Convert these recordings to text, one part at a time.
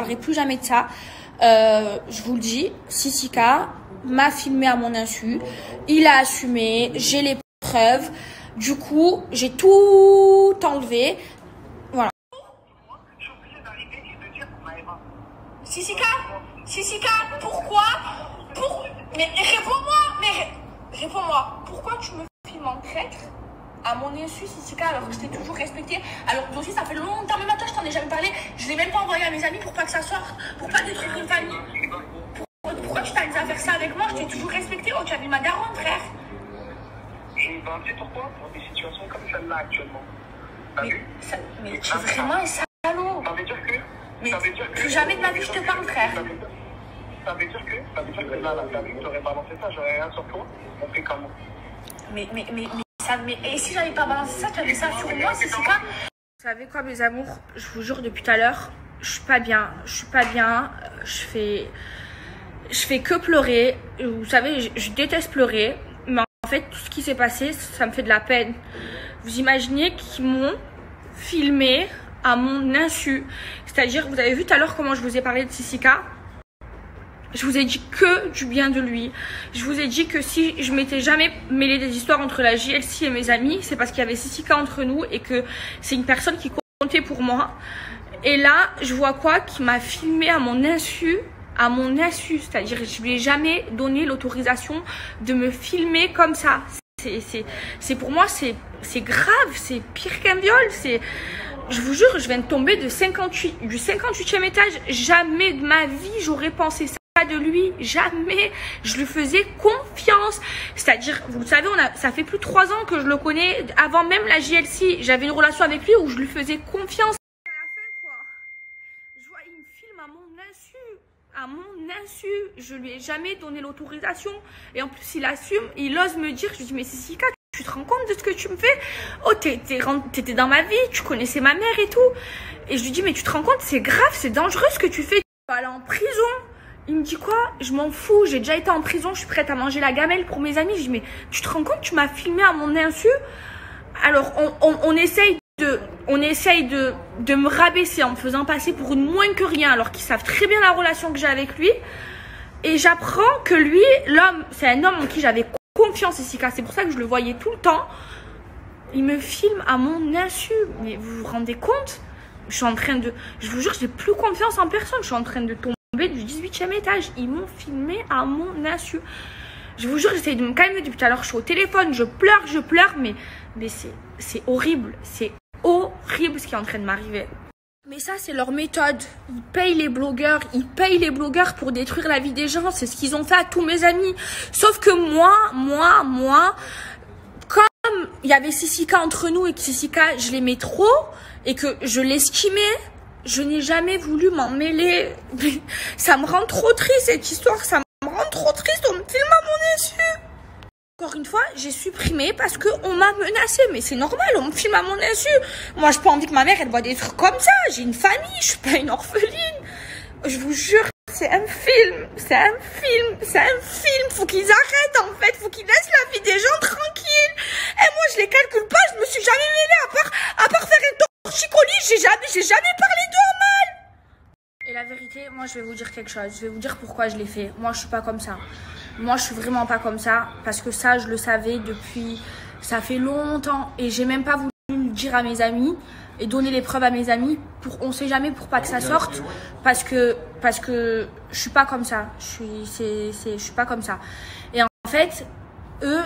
parlerai plus jamais de ça. Je vous le dis, Sissika m'a filmé à mon insu. Il a assumé, j'ai les preuves. Du coup, j'ai tout enlevé. Voilà. Sissika, pourquoi? Mais réponds-moi. Pourquoi tu me filmes en traître à mon insu, Sissika, alors que je t'ai toujours respecté? Alors que aussi, ça fait longtemps, même à toi, je t'en ai jamais parlé. Je l'ai même pas envoyé à mes amis pour pas que ça sorte, pour pas détruire une famille. Pourquoi tu t'amuses à faire ça avec moi? Je t'ai toujours respecté. Oh, tu as vu ma daronne, frère. C'est pourquoi? Pour des situations comme celle-là actuellement. Mais tu es vraiment un salaud. Ça veut dire que... Mais plus jamais de ma vie, je te parle, frère. Ça veut dire que là, t'as vu, j'aurais balancé ça, j'aurais rien sur toi, on fait comment? Et si j'avais pas balancé ça, tu avais ça sur moi, c'est ça? Vous savez quoi, mes amours? Je vous jure, depuis tout à l'heure, je suis pas bien. Je fais que pleurer. Vous savez, je déteste pleurer. Mais en fait, tout ce qui s'est passé, ça me fait de la peine. Vous imaginez qu'ils m'ont filmé à mon insu. C'est-à-dire, vous avez vu tout à l'heure comment je vous ai parlé de Sissika? Je vous ai dit que du bien de lui. Je vous ai dit que si je m'étais jamais mêlé des histoires entre la JLC et mes amis, c'est parce qu'il y avait Sissika entre nous et que c'est une personne qui comptait pour moi. Et là, je vois quoi? Qu'il m'a filmé à mon insu. À mon insu, c'est-à-dire je lui ai jamais donné l'autorisation de me filmer comme ça. C'est pour moi, c'est grave, c'est pire qu'un viol. Je vous jure, je viens de tomber du 58e étage. Jamais de ma vie, j'aurais pensé ça de lui. Jamais. Je lui faisais confiance. C'est-à-dire, vous le savez, ça fait plus de 3 ans que je le connais. Avant même la JLC, j'avais une relation avec lui où je lui faisais confiance. À la fin, quoi. Je vois, il me filme à mon insu. À mon insu, je lui ai jamais donné l'autorisation. Et en plus, il assume, il ose me dire, je lui dis, mais Sissika, tu te rends compte de ce que tu me fais? Oh, t'étais dans ma vie, tu connaissais ma mère et tout. Et je lui dis, mais tu te rends compte, c'est grave, c'est dangereux ce que tu fais. Tu vas aller en prison. Il me dit quoi? Je m'en fous, j'ai déjà été en prison, je suis prête à manger la gamelle pour mes amis. Je dis, mais tu te rends compte, tu m'as filmé à mon insu? Alors, on essaye de me rabaisser en me faisant passer pour une moins que rien, alors qu'ils savent très bien la relation que j'ai avec lui. Et j'apprends que lui, l'homme, c'est un homme en qui j'avais confiance, Sissika. C'est pour ça que je le voyais tout le temps. Il me filme à mon insu. Mais vous vous rendez compte? Je vous jure, j'ai plus confiance en personne. Je suis en train de tomber du 18e étage. Ils m'ont filmé à mon insu. Je vous jure, j'essaye de me calmer depuis tout à l'heure. Je suis au téléphone, je pleure, mais c'est horrible. C'est horrible ce qui est en train de m'arriver. Mais ça, c'est leur méthode. Ils payent les blogueurs pour détruire la vie des gens. C'est ce qu'ils ont fait à tous mes amis. Sauf que moi, comme il y avait Sissika entre nous et que Sissika, je l'aimais trop et que je l'estimais, je n'ai jamais voulu m'en mêler. Ça me rend trop triste, cette histoire. Ça me rend trop triste. On me filme à mon insu. Encore une fois, j'ai supprimé parce qu'on m'a menacé. Mais c'est normal, on me filme à mon insu. Moi, j'ai pas envie que ma mère, elle voit des trucs comme ça. J'ai une famille, je suis pas une orpheline. Je vous jure, c'est un film. Faut qu'ils arrêtent, en fait. Faut qu'ils laissent la vie des gens tranquille. Et moi, je les calcule pas. Je me suis jamais mêlée à part faire un torticolis. J'ai jamais parlé d'eux en mal. Et la vérité, moi, je vais vous dire quelque chose. Je vais vous dire pourquoi je l'ai fait. Moi, je suis pas comme ça. Moi, je suis vraiment pas comme ça. Parce que ça, je le savais depuis... Ça fait longtemps. Et j'ai même pas voulu le dire à mes amis. Et donner les preuves à mes amis. On sait jamais pour pas que ça sorte. Parce que je suis pas comme ça. Je suis pas comme ça. Et en fait, eux,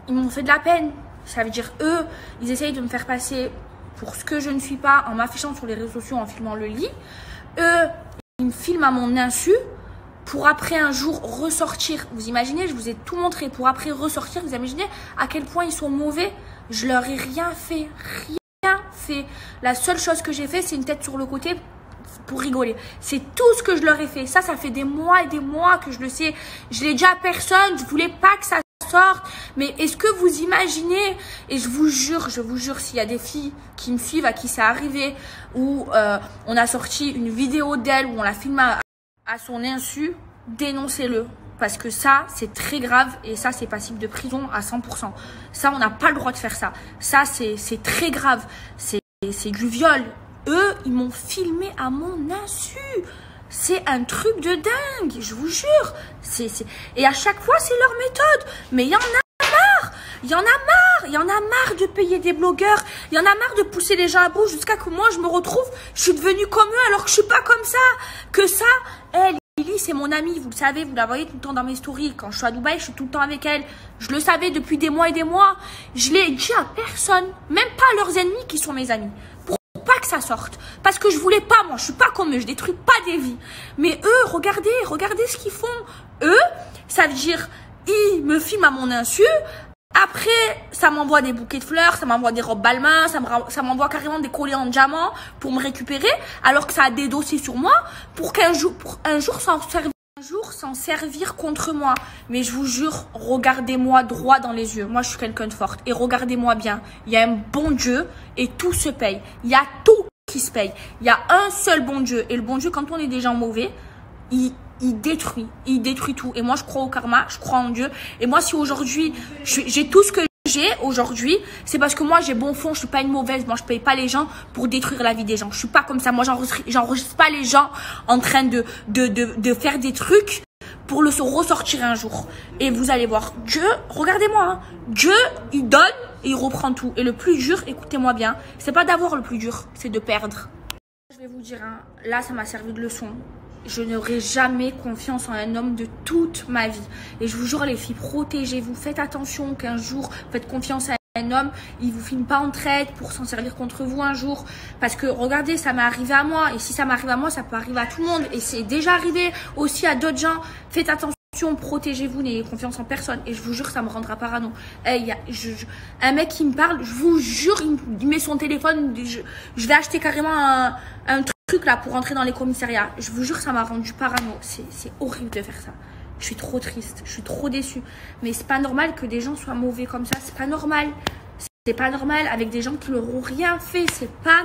ils m'ont fait de la peine. Ça veut dire, eux, ils essayent de me faire passer pour ce que je ne suis pas en m'affichant sur les réseaux sociaux, en filmant le lit. Eux, ils me filment à mon insu pour après un jour ressortir. Vous imaginez, je vous ai tout montré. Pour après ressortir, vous imaginez à quel point ils sont mauvais. Je leur ai rien fait. La seule chose que j'ai fait, c'est une tête sur le côté pour rigoler. C'est tout ce que je leur ai fait. Ça fait des mois et des mois que je le sais. Je l'ai dit à personne. Je voulais pas que ça sorte. Mais est-ce que vous imaginez? Et je vous jure, s'il y a des filles qui me suivent, à qui c'est arrivé, où on a sorti une vidéo d'elle, où on l'a filmé à son insu, dénoncez-le. Parce que ça, c'est très grave et ça, c'est passible de prison à 100%. Ça, on n'a pas le droit de faire ça. Ça, c'est très grave. C'est du viol. Eux, ils m'ont filmé à mon insu. C'est un truc de dingue, je vous jure. Et à chaque fois, c'est leur méthode. Mais il y en a marre. Il y en a marre. Il y en a marre de payer des blogueurs. Il y en a marre de pousser les gens à bout jusqu'à que moi, je me retrouve. Je suis devenue comme eux alors que je suis pas comme ça. Que ça, elle, Lily, c'est mon amie. Vous le savez, vous la voyez tout le temps dans mes stories. Quand je suis à Dubaï, je suis tout le temps avec elle. Je le savais depuis des mois et des mois. Je l'ai dit à personne. Même pas à leurs ennemis qui sont mes amis. Pas que ça sorte, parce que je voulais pas, moi je suis pas comme eux, je détruis pas des vies, mais eux, regardez ce qu'ils font. Eux, ça veut dire ils me filment à mon insu, après ça m'envoie des bouquets de fleurs, ça m'envoie des robes Balmain, ça m'envoie carrément des colliers en diamant pour me récupérer, alors que ça a des dossiers sur moi pour un jour s'en servir contre moi. Mais je vous jure, regardez-moi droit dans les yeux. Moi, je suis quelqu'un de forte. Et regardez-moi bien. Il y a un bon Dieu et tout se paye. Il y a tout qui se paye. Il y a un seul bon Dieu. Et le bon Dieu, quand on est des gens mauvais, il détruit. Il détruit tout. Et moi, je crois au karma. Je crois en Dieu. Et moi, si aujourd'hui, j'ai tout ce que j'ai aujourd'hui, c'est parce que moi j'ai bon fond, je suis pas une mauvaise, moi je paye pas les gens pour détruire la vie des gens, je suis pas comme ça, moi j'enregistre pas les gens en train de faire des trucs pour le ressortir un jour. Et vous allez voir, Dieu, regardez-moi, hein, Dieu il donne et il reprend tout. Et le plus dur, écoutez-moi bien, c'est pas d'avoir le plus dur, c'est de perdre. Je vais vous dire, hein, là ça m'a servi de leçon. Je n'aurai jamais confiance en un homme de toute ma vie. Et je vous jure, les filles, protégez-vous. Faites attention qu'un jour, faites confiance à un homme. Il vous filme pas en traite pour s'en servir contre vous un jour. Parce que, regardez, ça m'est arrivé à moi. Et si ça m'arrive à moi, ça peut arriver à tout le monde. Et c'est déjà arrivé aussi à d'autres gens. Faites attention, protégez-vous, n'ayez confiance en personne. Et je vous jure, ça me rendra parano. Un mec qui me parle, je vous jure, il met son téléphone. Je vais acheter carrément un truc là pour entrer dans les commissariats. Je vous jure, ça m'a rendu parano. C'est horrible de faire ça. Je suis trop triste, je suis trop déçue. Mais c'est pas normal que des gens soient mauvais comme ça. C'est pas normal. C'est pas normal avec des gens qui leur ont rien fait. C'est pas